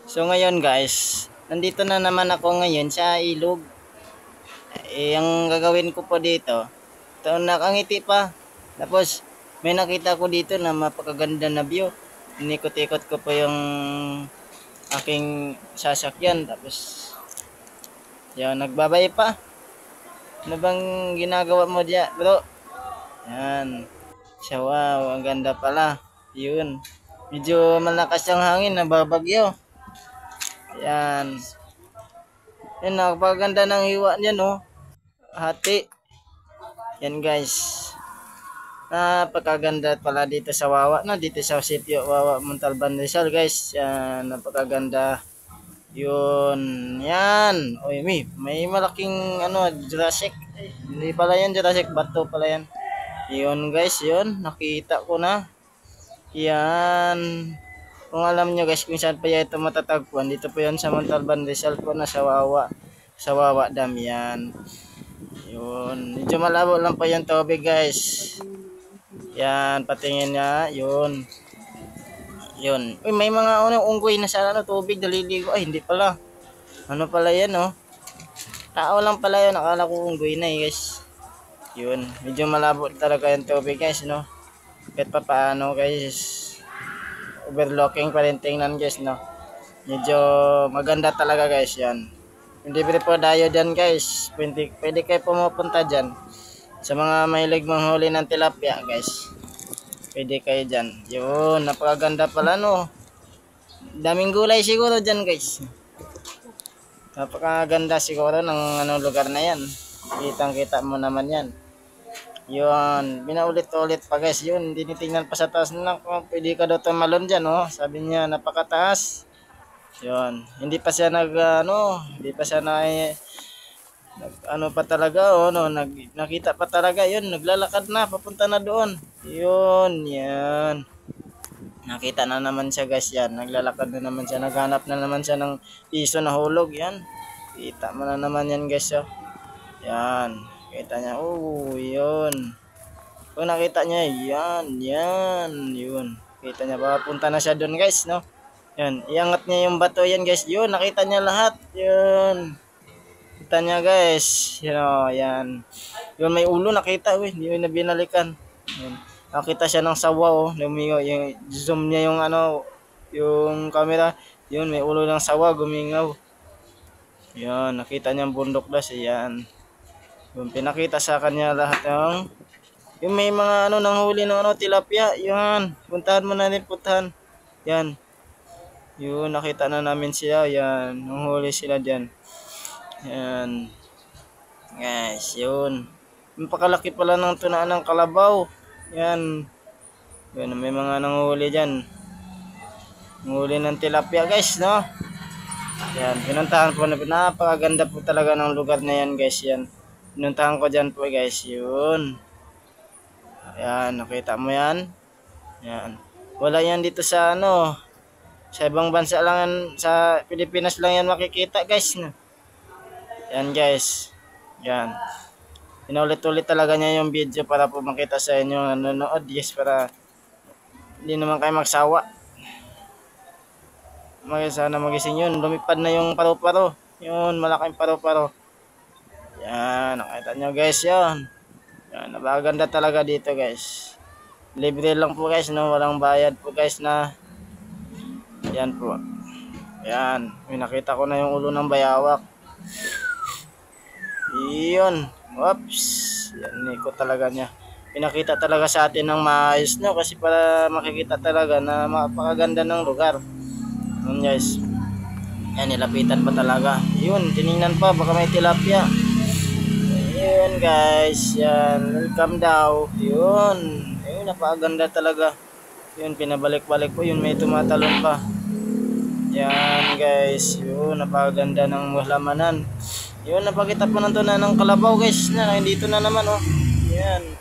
So ngayon guys, nandito na naman ako ngayon sa ilog. Ang gagawin ko po dito, ito nakangiti pa. Tapos may nakita ko dito na mapakaganda na view. Inikot-ikot ko po yung aking sasakyan. Tapos yan, nagbabay pa. Ano bang ginagawa mo diyan, bro? Yan. So wow, ang ganda pala. Yun. Medyo malakas ang hangin, nababagyo. Yan. Yan, napakaganda ng hiwa niya, no? Hati. Yan guys. Napakaganda pala dito sa Wawa, no? Dito sa sitio Wawa, Montalban, Rizal guys. Yan, napakaganda. Yun. Yan. Oy, may malaking ano, Jurassic. Hindi pala yan Jurassic, bato pala yan. Yun guys, yun. Nakita ko na. Yan. Kung alam nyo guys kung saan pa yan ito matatagpuan, dito po yan sa Montalban, Rizal po na sa Wawa. Sa Wawa Dam yan. Yun. Medyo malabo lang pa yung tubig guys. Yan. Patingin niya. Yun. Yun. Uy, may mga unggoy na sa tubig. Naliligo. Ay, hindi pala. Ano pala yan, oh? Tao lang pala yun. Akala ko unggoy na guys. Yun. Medyo malabo talaga yung tubig guys, no? Kahit pa paano guys. Overlooking pa rin tingnan guys, no? Medyo maganda talaga guys yan. Hindi po tayo dyan guys. Pwede kayo pumupunta dyan. Sa mga mahilig manghuli ng tilapia guys. Pwede kayo dyan. Yun, napakaganda pala no. Daming gulay siguro dyan guys. Napakaganda siguro ng lugar na yan. Kitang kita mo naman yan. Yun, binaulit-ulit pa guys. Yun, tinitingnan pa sa taas na kung pwede ka daw tumalon dyan, oh. Sabi niya, napakataas. Yun, hindi pa siya hindi pa siya pa talaga, oh, no, nakita pa talaga, yun, naglalakad na, papunta na doon. Yun, yan. Nakita na naman siya guys, yan. Naglalakad na naman siya, naghanap na naman siya ng piso na hulog, yan. Kita mo na naman yan guys, oh. Yan. Kita niya, oh, yun. Kung nakita niya, yan, yun. Kita niya, papunta na siya doon guys, no? Yan, iangat niya yung bato yan guys. Yun, nakita niya lahat. Yun. Kita niya guys. Yan. Yun, may ulo nakita. Hindi na binalikan. Yun. Nakita siya ng sawa, oh. Lumingaw. Yung, zoom niya yung yung camera. Yun, may ulo ng sawa, gumingaw. Yan, nakita niya ang bundok das. Yan. Yun, pinakita sa kanya lahat yung may mga nanghuli ng tilapia. Yan. Puntahan mo na rin, puntahan. Yan. Yun, nakita na namin sila. Yan, nanghuli sila dyan. Yan. Guys, yun. Pakalaki pala ng tunaan ng kalabaw. Yan. Yun, may mga nanghuli dyan. Nanghuli ng tilapia guys, no? Yan, pinuntahan po na. Napakaganda po talaga ng lugar na yan guys. Yan. Pinuntahan ko dyan po guys. Yun. Yan, nakita mo yan? Yan. Wala yan dito sa sa ibang bansa lang yan, sa Pilipinas lang yan makikita guys. Yan guys. Yan. Inulit-ulit talaga niya yung video para po makita sa inyo nanonood guys, para hindi naman kayo magsawa. Sana magising yun. Lumipad na yung paru-paro. Yun, malaking paru-paro. Yan, nakita nyo guys yun. Yan, napakaganda talaga dito guys. Libre lang po guys, no? Walang bayad po guys na. Yan po. Yan. May nakita ko na yung ulo ng bayawak. Yun. Oops. Yan. Ikot talaga niya. Pinakita talaga sa atin ng maayos, no? Kasi para makikita talaga na mapakaganda ng lugar. Yun guys. Yan. Nilapitan pa talaga. Yun. Tinignan pa. Baka may tilapia. Yun guys. Yan. Welcome daw. Yun. Yun. Napakaganda talaga. Yun. Pinabalik-balik po. Yun. May tumatalon pa. Yan guys, yun, napakaganda ng halamanan. Yun, napakita po ng tunan ng kalabaw guys, na dito na naman, oh. Yan.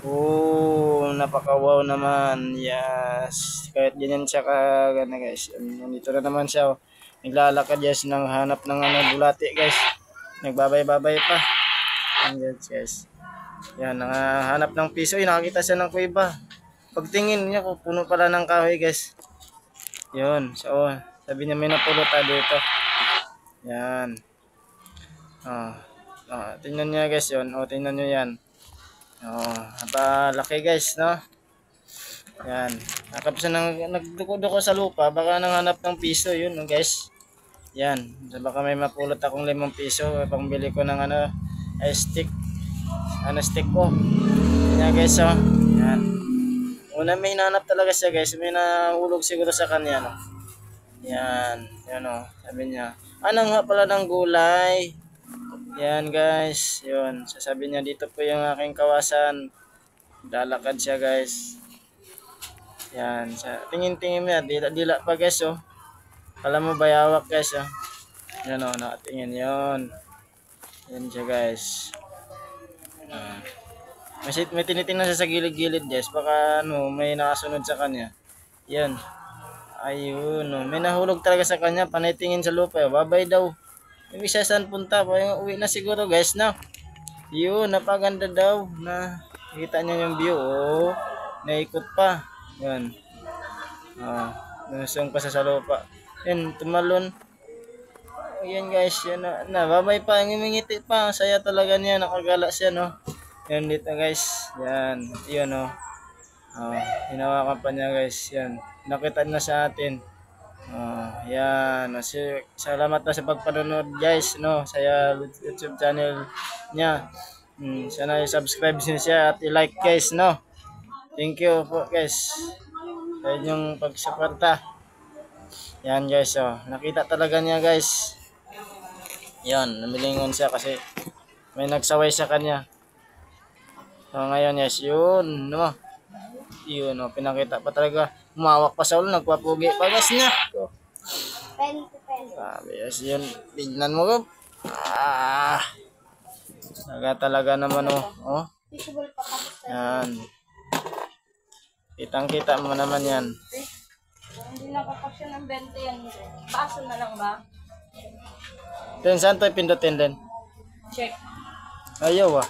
Oh, napaka-wow naman. Yes. Kahit ganyan siya kagana guys. Nandito na naman siya, oh. Naglalakad guys, nang hanap ng bulati guys. Nagbabay-babay pa. Yan guys. Yan, hanap ng piso. Nakakita siya ng kuiba. Pagtingin niya, puno pala ng kahoy guys. Yun. So, sabi niya may napulot dito. Yan. Oh. Oh, tingnan niyo guys yun. Oh, tingnan niyo yan. Oh, laki guys, no? Yan. Nakapos na nagduko-duko sa lupa, baka nanghanap ng piso yun, no, guys. Yan. So, baka may mapulot akong 5 piso pangbili ko ng stick. Stick ko. Yan guys, oh. Yan. Una may hinanap talaga siya guys. May nahulog siguro sa kanya, no? Yan. Yan, oh. Sabi niya, anong pala ng gulay? Yan guys, yun. Sasabi niya dito po yung aking kawasan. Lalakad siya guys. Yan. Tingin-tingin niya. Dila pa guys oh. Alam mo bayawak guys oh. Yan oh, nakatingin yun. Yan siya guys. May tinitingnan siya sa gilid-gilid guys. Baka may nakasunod sa kanya. Yan. Ayun oh. May nahulog talaga sa kanya. Panay tingin sa lupa. Babay daw. Yung isa saan punta, uwi na siguro guys na. Yun, napaganda daw na kita niyo yung view. Oh, naikot pa. Yan. Nusong pa sa lupa. Yan, tumalon. Oh, yan guys, yan na. Babay pa, ngimingiti pa. Saya talaga niya, nakagala siya no. Yan dito guys. Yan, yun oh. Hinawakan pa niya guys. Yan, nakita na sa atin. Yan. Salamat na sa pagpanonood guys, no, sa YouTube channel niya. Sana i-subscribe siya at i-like guys, no. Thank you po guys sa inyong pagsuporta. Yan guys, oh. Nakita talaga niya guys. Yan, namilingon siya kasi may nagsaway sa kanya. So ngayon guys, yun, no. Yun, no, pinakita pa talaga. Umawak pa sa ulo, nagpapugi pa guys niya. Yes, yun. Tignan mo ko. Talaga naman oh. Oh. Yan. Kitang-kita mo naman yan. Hindi nakapasya ng 20 yan. Baso na lang ba? Then, saan tayo pindutin din? Check. Ayaw ah.